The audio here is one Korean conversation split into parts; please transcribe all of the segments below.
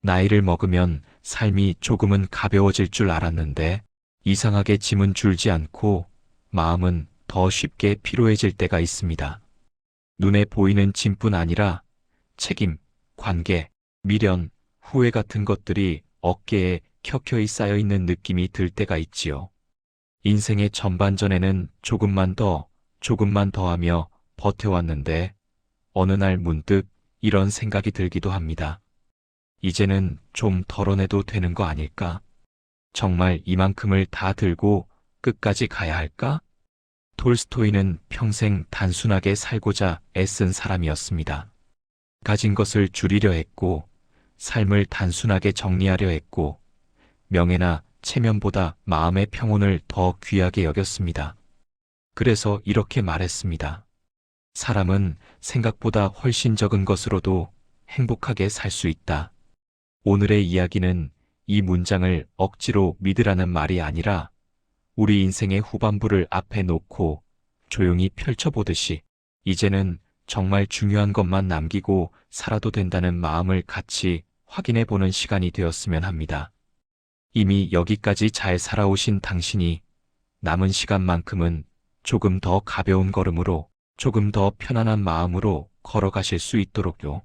나이를 먹으면 삶이 조금은 가벼워질 줄 알았는데 이상하게 짐은 줄지 않고 마음은 더 쉽게 피로해질 때가 있습니다. 눈에 보이는 짐뿐 아니라 책임, 관계, 미련, 후회 같은 것들이 어깨에 켜켜이 쌓여 있는 느낌이 들 때가 있지요. 인생의 전반전에는 조금만 더 하며 버텨왔는데 어느 날 문득 이런 생각이 들기도 합니다. 이제는 좀 덜어내도 되는 거 아닐까? 정말 이만큼을 다 들고 끝까지 가야 할까? 톨스토이는 평생 단순하게 살고자 애쓴 사람이었습니다. 가진 것을 줄이려 했고, 삶을 단순하게 정리하려 했고, 명예나 체면보다 마음의 평온을 더 귀하게 여겼습니다. 그래서 이렇게 말했습니다. 사람은 생각보다 훨씬 적은 것으로도 행복하게 살 수 있다. 오늘의 이야기는 이 문장을 억지로 믿으라는 말이 아니라 우리 인생의 후반부를 앞에 놓고 조용히 펼쳐보듯이 이제는 정말 중요한 것만 남기고 살아도 된다는 마음을 같이 확인해보는 시간이 되었으면 합니다. 이미 여기까지 잘 살아오신 당신이 남은 시간만큼은 조금 더 가벼운 걸음으로 조금 더 편안한 마음으로 걸어가실 수 있도록요.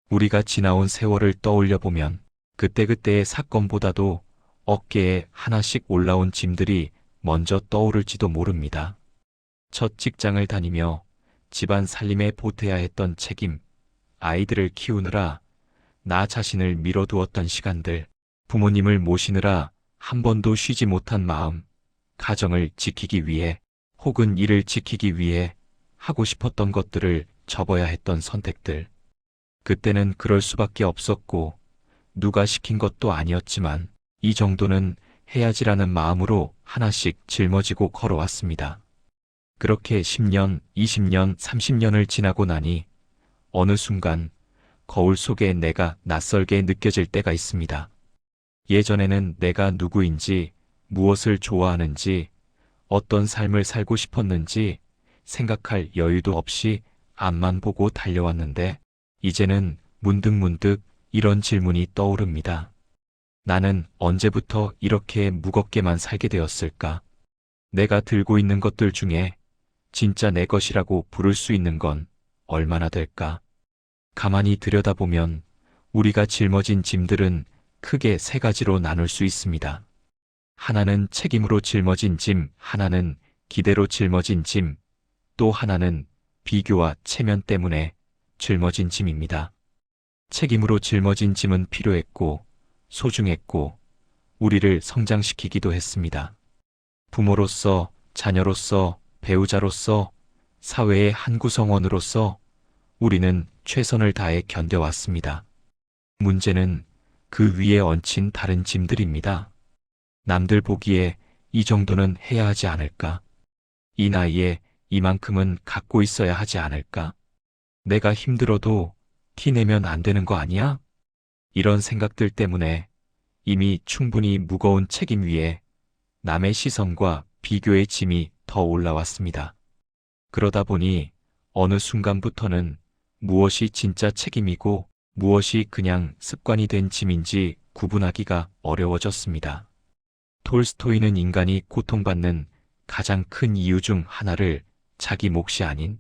우리가 지나온 세월을 떠올려 보면 그때그때의 사건보다도 어깨에 하나씩 올라온 짐들이 먼저 떠오를지도 모릅니다. 첫 직장을 다니며 집안 살림에 보태야 했던 책임, 아이들을 키우느라 나 자신을 미뤄두었던 시간들, 부모님을 모시느라 한 번도 쉬지 못한 마음, 가정을 지키기 위해 혹은 일을 지키기 위해 하고 싶었던 것들을 접어야 했던 선택들. 그때는 그럴 수밖에 없었고 누가 시킨 것도 아니었지만 이 정도는 해야지라는 마음으로 하나씩 짊어지고 걸어왔습니다. 그렇게 10년, 20년, 30년을 지나고 나니 어느 순간 거울 속에 내가 낯설게 느껴질 때가 있습니다. 예전에는 내가 누구인지, 무엇을 좋아하는지, 어떤 삶을 살고 싶었는지 생각할 여유도 없이 앞만 보고 달려왔는데 이제는 문득 이런 질문이 떠오릅니다. 나는 언제부터 이렇게 무겁게만 살게 되었을까? 내가 들고 있는 것들 중에 진짜 내 것이라고 부를 수 있는 건 얼마나 될까? 가만히 들여다보면 우리가 짊어진 짐들은 크게 세 가지로 나눌 수 있습니다. 하나는 책임으로 짊어진 짐, 하나는 기대로 짊어진 짐, 또 하나는 비교와 체면 때문에 짊어진 짐입니다. 책임으로 짊어진 짐은 필요했고, 소중했고, 우리를 성장시키기도 했습니다. 부모로서, 자녀로서, 배우자로서, 사회의 한 구성원으로서 우리는 최선을 다해 견뎌왔습니다. 문제는 그 위에 얹힌 다른 짐들입니다. 남들 보기에 이 정도는 해야 하지 않을까? 이 나이에 이만큼은 갖고 있어야 하지 않을까? 내가 힘들어도 티 내면 안 되는 거 아니야? 이런 생각들 때문에 이미 충분히 무거운 책임 위에 남의 시선과 비교의 짐이 더 올라왔습니다. 그러다 보니 어느 순간부터는 무엇이 진짜 책임이고 무엇이 그냥 습관이 된 짐인지 구분하기가 어려워졌습니다. 톨스토이는 인간이 고통받는 가장 큰 이유 중 하나를 자기 몫이 아닌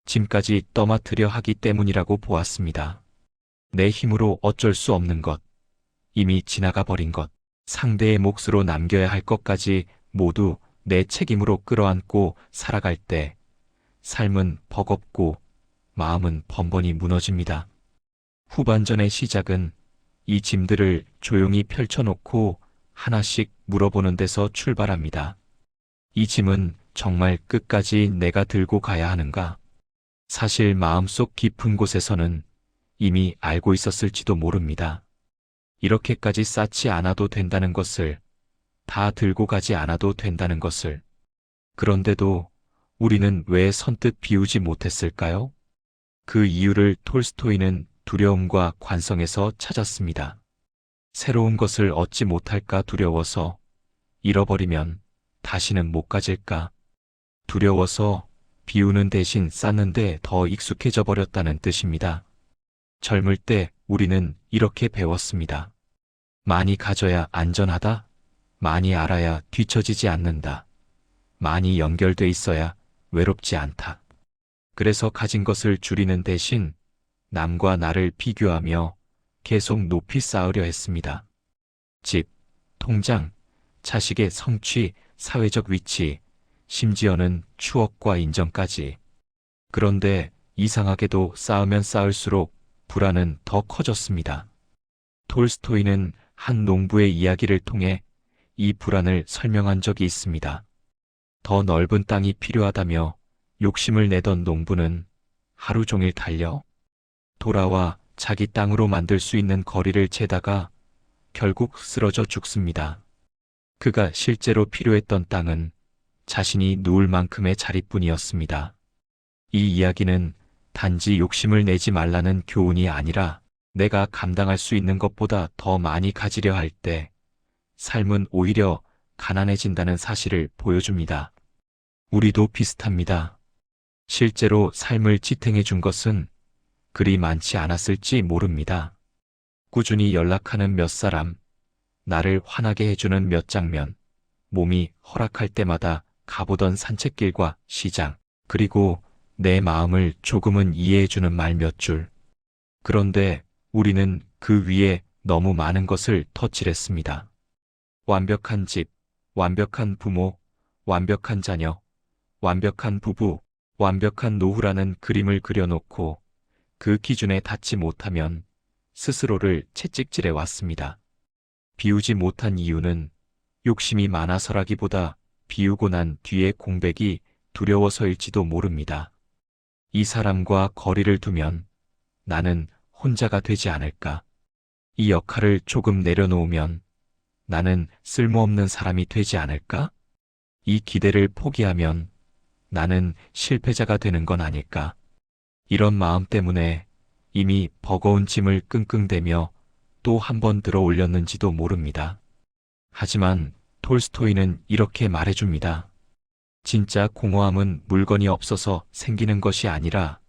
짐까지 떠맡으려 하기 때문이라고 보았습니다. 내 힘으로 어쩔 수 없는 것, 이미 지나가 버린 것, 상대의 몫으로 남겨야 할 것까지 모두 내 책임으로 끌어안고 살아갈 때 삶은 버겁고 마음은 번번이 무너집니다. 후반전의 시작은 이 짐들을 조용히 펼쳐놓고 하나씩 물어보는 데서 출발합니다. 이 짐은 정말 끝까지 내가 들고 가야 하는가? 사실 마음속 깊은 곳에서는 이미 알고 있었을지도 모릅니다. 이렇게까지 쌓지 않아도 된다는 것을, 다 들고 가지 않아도 된다는 것을. 그런데도 우리는 왜 선뜻 비우지 못했을까요? 그 이유를 톨스토이는 두려움과 관성에서 찾았습니다. 새로운 것을 얻지 못할까 두려워서, 잃어버리면 다시는 못 가질까 두려워서 비우는 대신 쌓는데 더 익숙해져 버렸다는 뜻입니다. 젊을 때 우리는 이렇게 배웠습니다. 많이 가져야 안전하다. 많이 알아야 뒤처지지 않는다. 많이 연결돼 있어야 외롭지 않다. 그래서 가진 것을 줄이는 대신 남과 나를 비교하며 계속 높이 쌓으려 했습니다. 집, 통장, 자식의 성취, 사회적 위치, 심지어는 추억과 인정까지. 그런데 이상하게도 쌓으면 쌓을수록 불안은 더 커졌습니다. 톨스토이는 한 농부의 이야기를 통해 이 불안을 설명한 적이 있습니다. 더 넓은 땅이 필요하다며 욕심을 내던 농부는 하루 종일 달려 돌아와 자기 땅으로 만들 수 있는 거리를 재다가 결국 쓰러져 죽습니다. 그가 실제로 필요했던 땅은 자신이 누울 만큼의 자리뿐이었습니다. 이 이야기는 단지 욕심을 내지 말라는 교훈이 아니라 내가 감당할 수 있는 것보다 더 많이 가지려 할 때 삶은 오히려 가난해진다는 사실을 보여줍니다. 우리도 비슷합니다. 실제로 삶을 지탱해 준 것은 그리 많지 않았을지 모릅니다. 꾸준히 연락하는 몇 사람, 나를 화나게 해주는 몇 장면, 몸이 허락할 때마다 가보던 산책길과 시장, 그리고 내 마음을 조금은 이해해주는 말 몇 줄. 그런데 우리는 그 위에 너무 많은 것을 덧칠했습니다. 완벽한 집, 완벽한 부모, 완벽한 자녀, 완벽한 부부, 완벽한 노후라는 그림을 그려놓고 그 기준에 닿지 못하면 스스로를 채찍질해 왔습니다. 비우지 못한 이유는 욕심이 많아서라기보다 비우고 난 뒤의 공백이 두려워서일지도 모릅니다. 이 사람과 거리를 두면 나는 혼자가 되지 않을까? 이 역할을 조금 내려놓으면 나는 쓸모없는 사람이 되지 않을까? 이 기대를 포기하면 나는 실패자가 되는 건 아닐까? 이런 마음 때문에 이미 버거운 짐을 끙끙대며 또 한 번 들어 올렸는지도 모릅니다. 하지만 톨스토이는 이렇게 말해줍니다. 진짜 공허함은 물건이 없어서 생기는 것이 아니라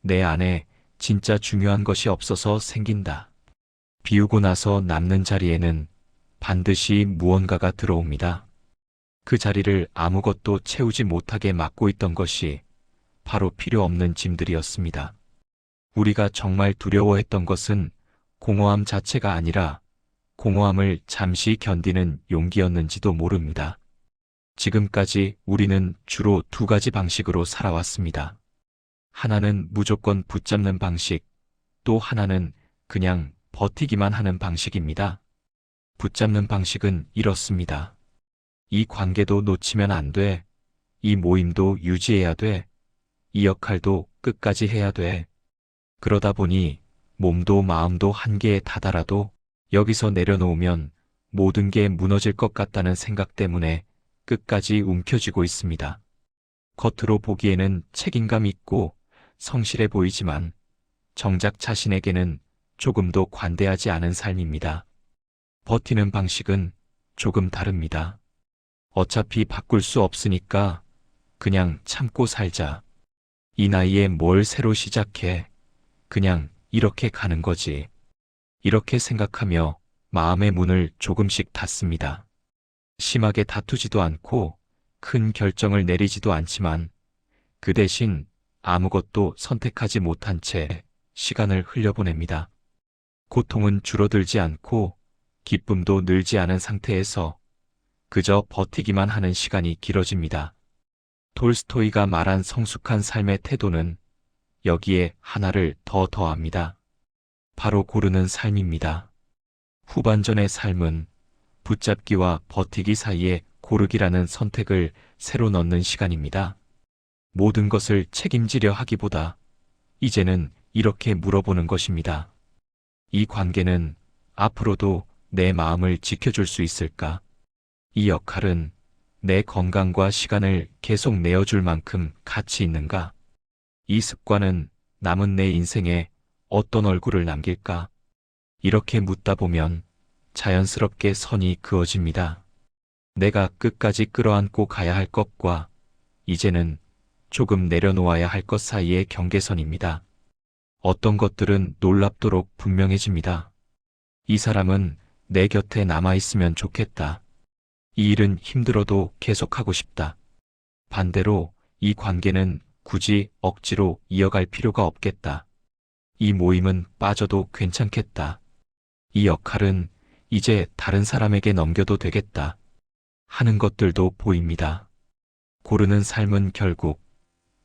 내 안에 진짜 중요한 것이 없어서 생긴다. 비우고 나서 남는 자리에는 반드시 무언가가 들어옵니다. 그 자리를 아무것도 채우지 못하게 막고 있던 것이 바로 필요 없는 짐들이었습니다. 우리가 정말 두려워했던 것은 공허함 자체가 아니라 공허함을 잠시 견디는 용기였는지도 모릅니다. 지금까지 우리는 주로 두 가지 방식으로 살아왔습니다. 하나는 무조건 붙잡는 방식, 또 하나는 그냥 버티기만 하는 방식입니다. 붙잡는 방식은 이렇습니다. 이 관계도 놓치면 안 돼. 이 모임도 유지해야 돼. 이 역할도 끝까지 해야 돼. 그러다 보니 몸도 마음도 한계에 다다라도 여기서 내려놓으면 모든 게 무너질 것 같다는 생각 때문에 끝까지 움켜쥐고 있습니다. 겉으로 보기에는 책임감 있고 성실해 보이지만 정작 자신에게는 조금도 관대하지 않은 삶입니다. 버티는 방식은 조금 다릅니다. 어차피 바꿀 수 없으니까 그냥 참고 살자. 이 나이에 뭘 새로 시작해. 그냥 이렇게 가는 거지. 이렇게 생각하며 마음의 문을 조금씩 닫습니다. 심하게 다투지도 않고 큰 결정을 내리지도 않지만 그 대신 아무것도 선택하지 못한 채 시간을 흘려보냅니다. 고통은 줄어들지 않고 기쁨도 늘지 않은 상태에서 그저 버티기만 하는 시간이 길어집니다. 톨스토이가 말한 성숙한 삶의 태도는 여기에 하나를 더 더합니다. 바로 고르는 삶입니다. 후반전의 삶은 붙잡기와 버티기 사이에 고르기라는 선택을 새로 넣는 시간입니다. 모든 것을 책임지려 하기보다 이제는 이렇게 물어보는 것입니다. 이 관계는 앞으로도 내 마음을 지켜줄 수 있을까? 이 역할은 내 건강과 시간을 계속 내어줄 만큼 가치 있는가? 이 습관은 남은 내 인생에 어떤 얼굴을 남길까? 이렇게 묻다 보면 자연스럽게 선이 그어집니다. 내가 끝까지 끌어안고 가야 할 것과 이제는 조금 내려놓아야 할 것 사이의 경계선입니다. 어떤 것들은 놀랍도록 분명해집니다. 이 사람은 내 곁에 남아있으면 좋겠다. 이 일은 힘들어도 계속하고 싶다. 반대로 이 관계는 굳이 억지로 이어갈 필요가 없겠다. 이 모임은 빠져도 괜찮겠다. 이 역할은 이제 다른 사람에게 넘겨도 되겠다. 하는 것들도 보입니다. 고르는 삶은 결국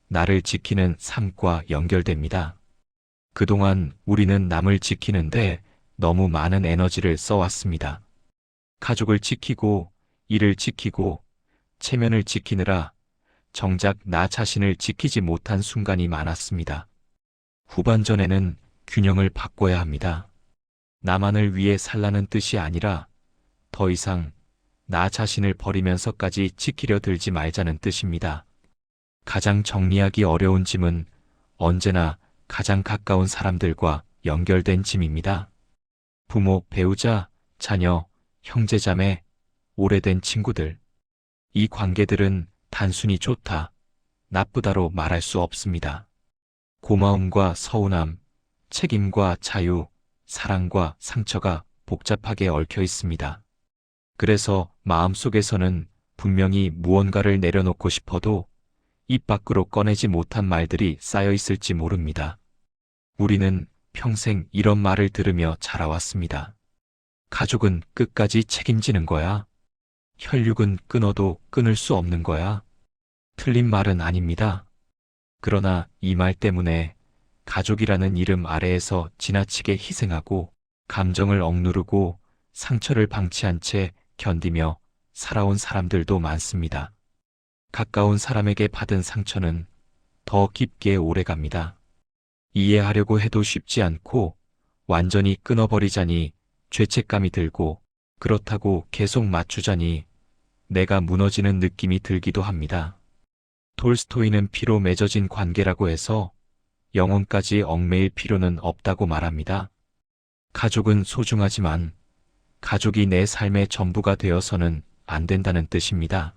나를 지키는 삶과 연결됩니다. 그동안 우리는 남을 지키는데 너무 많은 에너지를 써왔습니다. 가족을 지키고, 일을 지키고, 체면을 지키느라 정작 나 자신을 지키지 못한 순간이 많았습니다. 후반전에는 균형을 바꿔야 합니다. 나만을 위해 살라는 뜻이 아니라 더 이상 나 자신을 버리면서까지 지키려 들지 말자는 뜻입니다. 가장 정리하기 어려운 짐은 언제나 가장 가까운 사람들과 연결된 짐입니다. 부모, 배우자, 자녀, 형제자매, 오래된 친구들. 이 관계들은 단순히 좋다, 나쁘다로 말할 수 없습니다. 고마움과 서운함, 책임과 자유, 사랑과 상처가 복잡하게 얽혀 있습니다. 그래서 마음속에서는 분명히 무언가를 내려놓고 싶어도 입 밖으로 꺼내지 못한 말들이 쌓여 있을지 모릅니다. 우리는 평생 이런 말을 들으며 자라왔습니다. 가족은 끝까지 책임지는 거야. 혈육은 끊어도 끊을 수 없는 거야. 틀린 말은 아닙니다. 그러나 이 말 때문에 가족이라는 이름 아래에서 지나치게 희생하고 감정을 억누르고 상처를 방치한 채 견디며 살아온 사람들도 많습니다. 가까운 사람에게 받은 상처는 더 깊게 오래갑니다. 이해하려고 해도 쉽지 않고 완전히 끊어버리자니 죄책감이 들고 그렇다고 계속 맞추자니 내가 무너지는 느낌이 들기도 합니다. 톨스토이는 피로 맺어진 관계라고 해서 영혼까지 얽매일 필요는 없다고 말합니다. 가족은 소중하지만 가족이 내 삶의 전부가 되어서는 안 된다는 뜻입니다.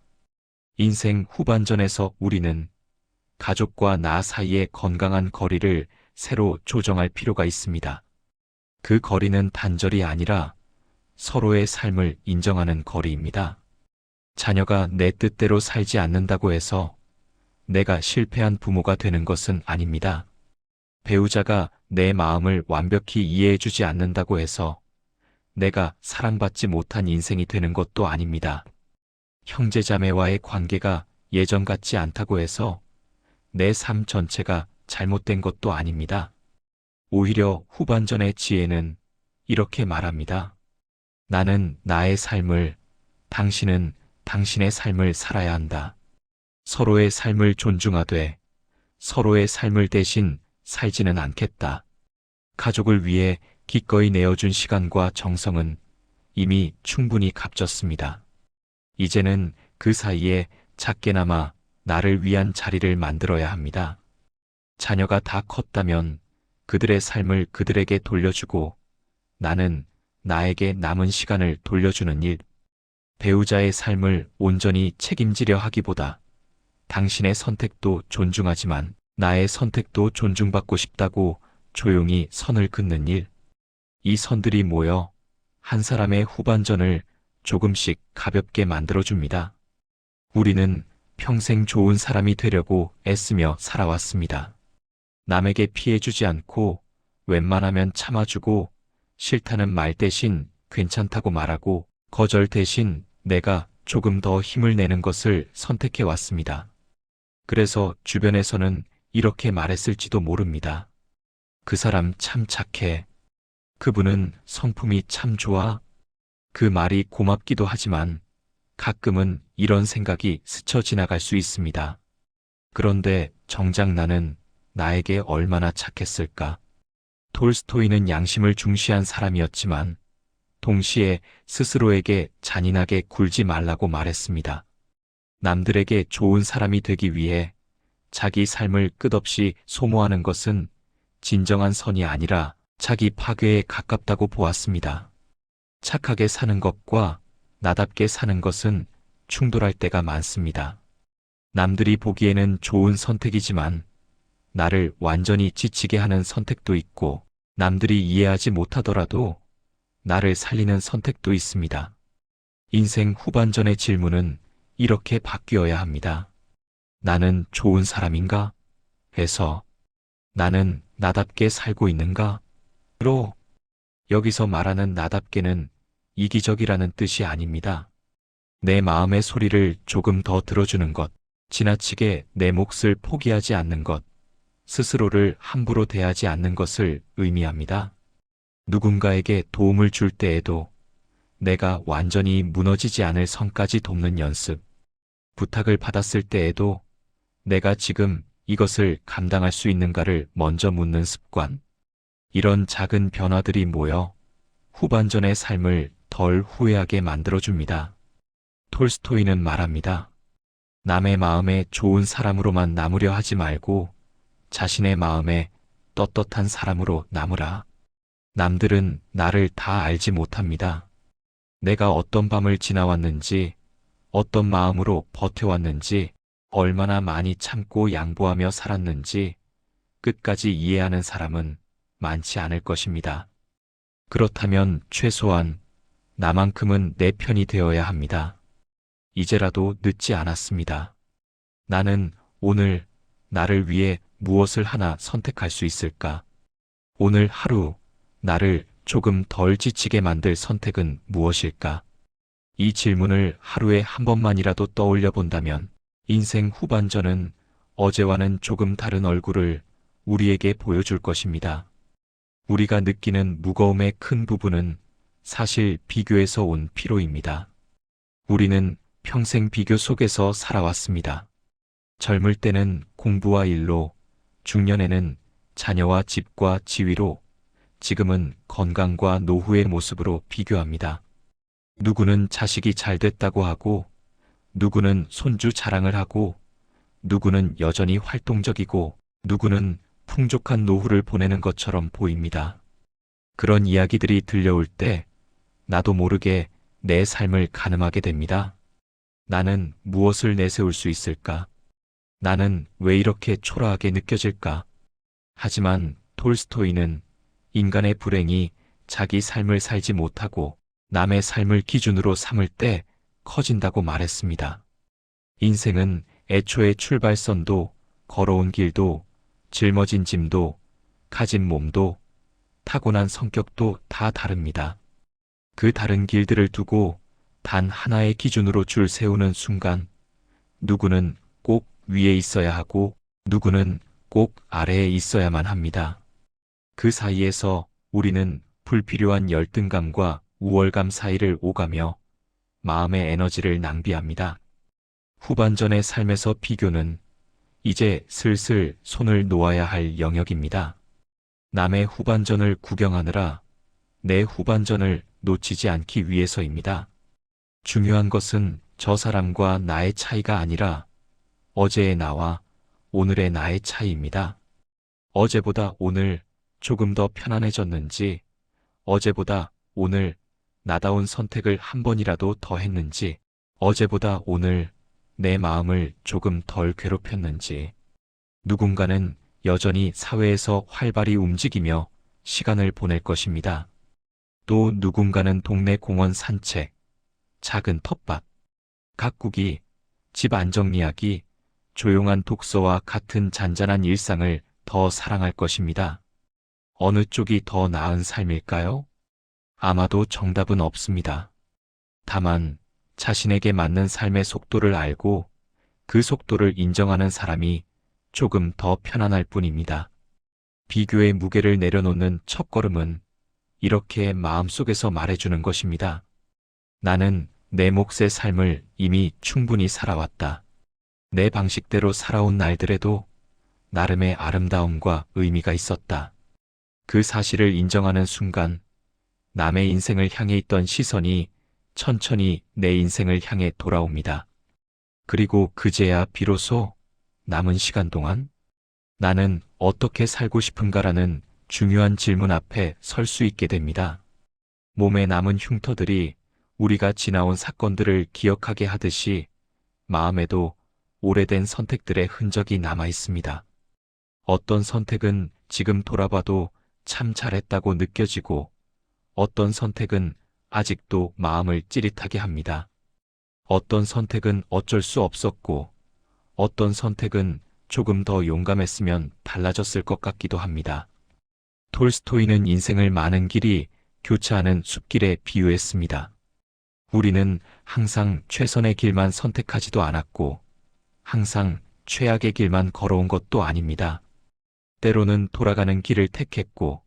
인생 후반전에서 우리는 가족과 나 사이의 건강한 거리를 새로 조정할 필요가 있습니다. 그 거리는 단절이 아니라 서로의 삶을 인정하는 거리입니다. 자녀가 내 뜻대로 살지 않는다고 해서 내가 실패한 부모가 되는 것은 아닙니다. 배우자가 내 마음을 완벽히 이해해주지 않는다고 해서 내가 사랑받지 못한 인생이 되는 것도 아닙니다. 형제자매와의 관계가 예전 같지 않다고 해서 내 삶 전체가 잘못된 것도 아닙니다. 오히려 후반전의 지혜는 이렇게 말합니다. 나는 나의 삶을, 당신은 당신의 삶을 살아야 한다. 서로의 삶을 존중하되 서로의 삶을 대신 살지는 않겠다. 가족을 위해 기꺼이 내어준 시간과 정성은 이미 충분히 값졌습니다. 이제는 그 사이에 작게나마 나를 위한 자리를 만들어야 합니다. 자녀가 다 컸다면 그들의 삶을 그들에게 돌려주고 나는 나에게 남은 시간을 돌려주는 일, 배우자의 삶을 온전히 책임지려 하기보다 당신의 선택도 존중하지만 나의 선택도 존중받고 싶다고 조용히 선을 긋는 일, 이 선들이 모여 한 사람의 후반전을 조금씩 가볍게 만들어줍니다. 우리는 평생 좋은 사람이 되려고 애쓰며 살아왔습니다. 남에게 피해주지 않고 웬만하면 참아주고 싫다는 말 대신 괜찮다고 말하고 거절 대신 내가 조금 더 힘을 내는 것을 선택해왔습니다. 그래서 주변에서는 이렇게 말했을지도 모릅니다. 그 사람 참 착해. 그분은 성품이 참 좋아. 그 말이 고맙기도 하지만 가끔은 이런 생각이 스쳐 지나갈 수 있습니다. 그런데 정작 나는 나에게 얼마나 착했을까? 톨스토이는 양심을 중시한 사람이었지만 동시에 스스로에게 잔인하게 굴지 말라고 말했습니다. 남들에게 좋은 사람이 되기 위해 자기 삶을 끝없이 소모하는 것은 진정한 선이 아니라 자기 파괴에 가깝다고 보았습니다. 착하게 사는 것과 나답게 사는 것은 충돌할 때가 많습니다. 남들이 보기에는 좋은 선택이지만 나를 완전히 지치게 하는 선택도 있고, 남들이 이해하지 못하더라도 나를 살리는 선택도 있습니다. 인생 후반전의 질문은 이렇게 바뀌어야 합니다. 나는 좋은 사람인가? 에서 나는 나답게 살고 있는가? 로 여기서 말하는 나답게는 이기적이라는 뜻이 아닙니다. 내 마음의 소리를 조금 더 들어주는 것, 지나치게 내 몫을 포기하지 않는 것, 스스로를 함부로 대하지 않는 것을 의미합니다. 누군가에게 도움을 줄 때에도 내가 완전히 무너지지 않을 선까지 돕는 연습, 부탁을 받았을 때에도 내가 지금 이것을 감당할 수 있는가를 먼저 묻는 습관, 이런 작은 변화들이 모여 후반전의 삶을 덜 후회하게 만들어줍니다. 톨스토이는 말합니다. 남의 마음에 좋은 사람으로만 남으려 하지 말고 자신의 마음에 떳떳한 사람으로 남으라. 남들은 나를 다 알지 못합니다. 내가 어떤 밤을 지나왔는지, 어떤 마음으로 버텨왔는지, 얼마나 많이 참고 양보하며 살았는지 끝까지 이해하는 사람은 많지 않을 것입니다. 그렇다면 최소한 나만큼은 내 편이 되어야 합니다. 이제라도 늦지 않았습니다. 나는 오늘 나를 위해 무엇을 하나 선택할 수 있을까? 오늘 하루 나를 조금 덜 지치게 만들 선택은 무엇일까? 이 질문을 하루에 한 번만이라도 떠올려 본다면 인생 후반전은 어제와는 조금 다른 얼굴을 우리에게 보여줄 것입니다. 우리가 느끼는 무거움의 큰 부분은 사실 비교에서 온 피로입니다. 우리는 평생 비교 속에서 살아왔습니다. 젊을 때는 공부와 일로, 중년에는 자녀와 집과 지위로, 지금은 건강과 노후의 모습으로 비교합니다. 누구는 자식이 잘 됐다고 하고, 누구는 손주 자랑을 하고, 누구는 여전히 활동적이고, 누구는 풍족한 노후를 보내는 것처럼 보입니다. 그런 이야기들이 들려올 때 나도 모르게 내 삶을 가늠하게 됩니다. 나는 무엇을 내세울 수 있을까? 나는 왜 이렇게 초라하게 느껴질까? 하지만 톨스토이는 인간의 불행이 자기 삶을 살지 못하고 남의 삶을 기준으로 삼을 때 커진다고 말했습니다. 인생은 애초에 출발선도, 걸어온 길도, 짊어진 짐도, 가진 몸도, 타고난 성격도 다 다릅니다. 그 다른 길들을 두고 단 하나의 기준으로 줄 세우는 순간, 누구는 꼭 위에 있어야 하고, 누구는 꼭 아래에 있어야만 합니다. 그 사이에서 우리는 불필요한 열등감과 우월감 사이를 오가며 마음의 에너지를 낭비합니다. 후반전의 삶에서 비교는 이제 슬슬 손을 놓아야 할 영역입니다. 남의 후반전을 구경하느라 내 후반전을 놓치지 않기 위해서입니다. 중요한 것은 저 사람과 나의 차이가 아니라 어제의 나와 오늘의 나의 차이입니다. 어제보다 오늘 조금 더 편안해졌는지, 어제보다 오늘 나다운 선택을 한 번이라도 더 했는지, 어제보다 오늘 내 마음을 조금 덜 괴롭혔는지, 누군가는 여전히 사회에서 활발히 움직이며 시간을 보낼 것입니다. 또 누군가는 동네 공원 산책, 작은 텃밭, 가꾸기, 집 안정리하기, 조용한 독서와 같은 잔잔한 일상을 더 사랑할 것입니다. 어느 쪽이 더 나은 삶일까요? 아마도 정답은 없습니다. 다만 자신에게 맞는 삶의 속도를 알고 그 속도를 인정하는 사람이 조금 더 편안할 뿐입니다. 비교의 무게를 내려놓는 첫걸음은 이렇게 마음속에서 말해주는 것입니다. 나는 내 몫의 삶을 이미 충분히 살아왔다. 내 방식대로 살아온 날들에도 나름의 아름다움과 의미가 있었다. 그 사실을 인정하는 순간 남의 인생을 향해 있던 시선이 천천히 내 인생을 향해 돌아옵니다. 그리고 그제야 비로소 남은 시간 동안 나는 어떻게 살고 싶은가라는 중요한 질문 앞에 설 수 있게 됩니다. 몸에 남은 흉터들이 우리가 지나온 사건들을 기억하게 하듯이 마음에도 오래된 선택들의 흔적이 남아 있습니다. 어떤 선택은 지금 돌아봐도 참 잘했다고 느껴지고, 어떤 선택은 아직도 마음을 찌릿하게 합니다. 어떤 선택은 어쩔 수 없었고, 어떤 선택은 조금 더 용감했으면 달라졌을 것 같기도 합니다. 톨스토이는 인생을 많은 길이 교차하는 숲길에 비유했습니다. 우리는 항상 최선의 길만 선택하지도 않았고, 항상 최악의 길만 걸어온 것도 아닙니다. 때로는 돌아가는 길을 택했고,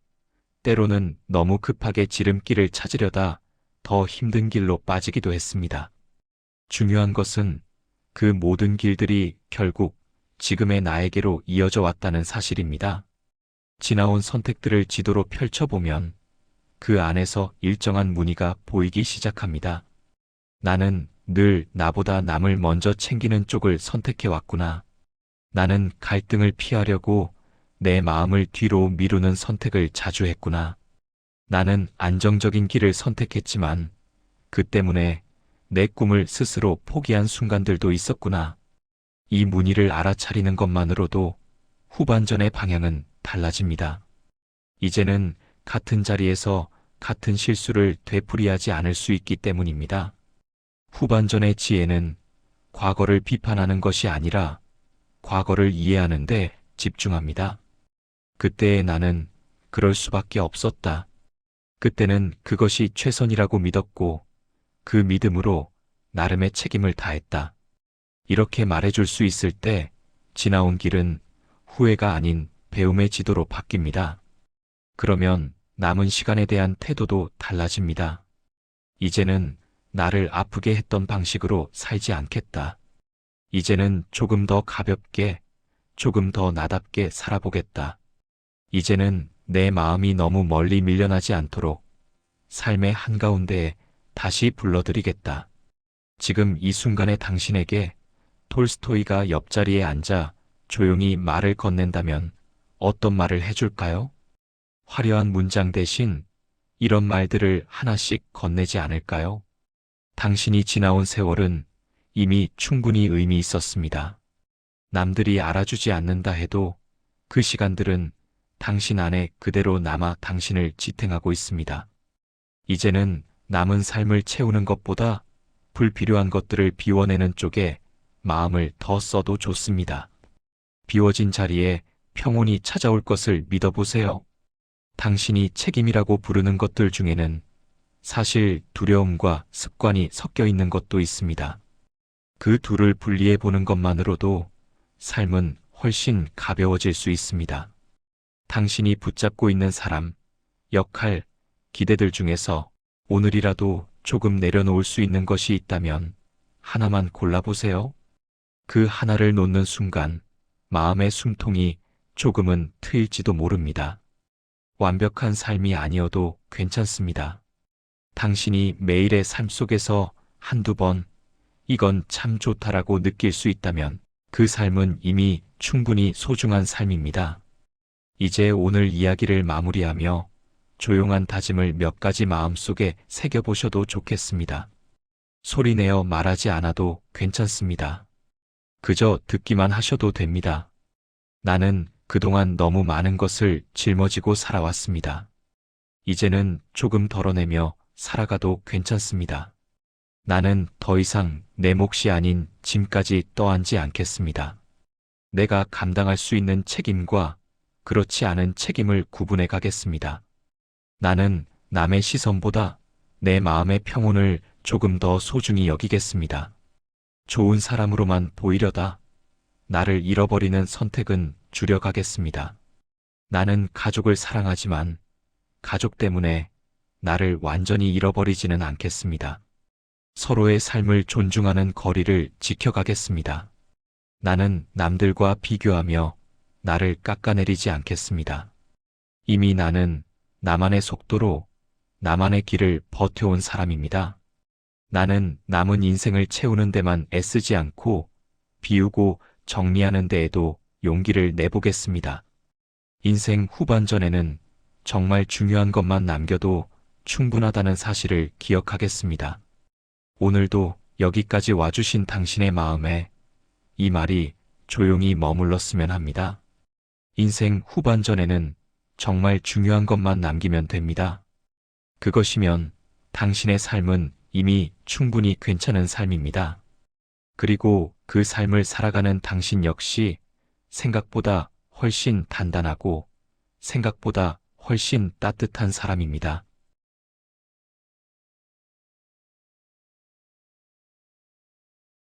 때로는 너무 급하게 지름길을 찾으려다 더 힘든 길로 빠지기도 했습니다. 중요한 것은 그 모든 길들이 결국 지금의 나에게로 이어져 왔다는 사실입니다. 지나온 선택들을 지도로 펼쳐보면 그 안에서 일정한 무늬가 보이기 시작합니다. 나는 늘 나보다 남을 먼저 챙기는 쪽을 선택해왔구나. 나는 갈등을 피하려고 내 마음을 뒤로 미루는 선택을 자주 했구나. 나는 안정적인 길을 선택했지만 그 때문에 내 꿈을 스스로 포기한 순간들도 있었구나. 이 무늬를 알아차리는 것만으로도 후반전의 방향은 달라집니다. 이제는 같은 자리에서 같은 실수를 되풀이하지 않을 수 있기 때문입니다. 후반전의 지혜는 과거를 비판하는 것이 아니라 과거를 이해하는 데 집중합니다. 그때의 나는 그럴 수밖에 없었다. 그때는 그것이 최선이라고 믿었고 그 믿음으로 나름의 책임을 다했다. 이렇게 말해줄 수 있을 때 지나온 길은 후회가 아닌 배움의 지도로 바뀝니다. 그러면 남은 시간에 대한 태도도 달라집니다. 이제는 나를 아프게 했던 방식으로 살지 않겠다. 이제는 조금 더 가볍게, 조금 더 나답게 살아보겠다. 이제는 내 마음이 너무 멀리 밀려나지 않도록 삶의 한가운데에 다시 불러들이겠다. 지금 이 순간의 당신에게 톨스토이가 옆자리에 앉아 조용히 말을 건넨다면 어떤 말을 해줄까요? 화려한 문장 대신 이런 말들을 하나씩 건네지 않을까요? 당신이 지나온 세월은 이미 충분히 의미 있었습니다. 남들이 알아주지 않는다 해도 그 시간들은 당신 안에 그대로 남아 당신을 지탱하고 있습니다. 이제는 남은 삶을 채우는 것보다 불필요한 것들을 비워내는 쪽에 마음을 더 써도 좋습니다. 비워진 자리에 평온이 찾아올 것을 믿어보세요. 당신이 책임이라고 부르는 것들 중에는 사실 두려움과 습관이 섞여 있는 것도 있습니다. 그 둘을 분리해 보는 것만으로도 삶은 훨씬 가벼워질 수 있습니다. 당신이 붙잡고 있는 사람, 역할, 기대들 중에서 오늘이라도 조금 내려놓을 수 있는 것이 있다면 하나만 골라보세요. 그 하나를 놓는 순간 마음의 숨통이 조금은 트일지도 모릅니다. 완벽한 삶이 아니어도 괜찮습니다. 당신이 매일의 삶 속에서 한두 번 이건 참 좋다라고 느낄 수 있다면 그 삶은 이미 충분히 소중한 삶입니다. 이제 오늘 이야기를 마무리하며 조용한 다짐을 몇 가지 마음속에 새겨보셔도 좋겠습니다. 소리내어 말하지 않아도 괜찮습니다. 그저 듣기만 하셔도 됩니다. 나는 그동안 너무 많은 것을 짊어지고 살아왔습니다. 이제는 조금 덜어내며 살아가도 괜찮습니다. 나는 더 이상 내 몫이 아닌 짐까지 떠안지 않겠습니다. 내가 감당할 수 있는 책임과 그렇지 않은 책임을 구분해 가겠습니다. 나는 남의 시선보다 내 마음의 평온을 조금 더 소중히 여기겠습니다. 좋은 사람으로만 보이려다 나를 잃어버리는 선택은 줄여가겠습니다. 나는 가족을 사랑하지만 가족 때문에 나를 완전히 잃어버리지는 않겠습니다. 서로의 삶을 존중하는 거리를 지켜가겠습니다. 나는 남들과 비교하며 나를 깎아내리지 않겠습니다. 이미 나는 나만의 속도로 나만의 길을 버텨온 사람입니다. 나는 남은 인생을 채우는 데만 애쓰지 않고 비우고 정리하는 데에도 용기를 내보겠습니다. 인생 후반전에는 정말 중요한 것만 남겨도 충분하다는 사실을 기억하겠습니다. 오늘도 여기까지 와주신 당신의 마음에 이 말이 조용히 머물렀으면 합니다. 인생 후반전에는 정말 중요한 것만 남기면 됩니다. 그것이면 당신의 삶은 이미 충분히 괜찮은 삶입니다. 그리고 그 삶을 살아가는 당신 역시 생각보다 훨씬 단단하고 생각보다 훨씬 따뜻한 사람입니다.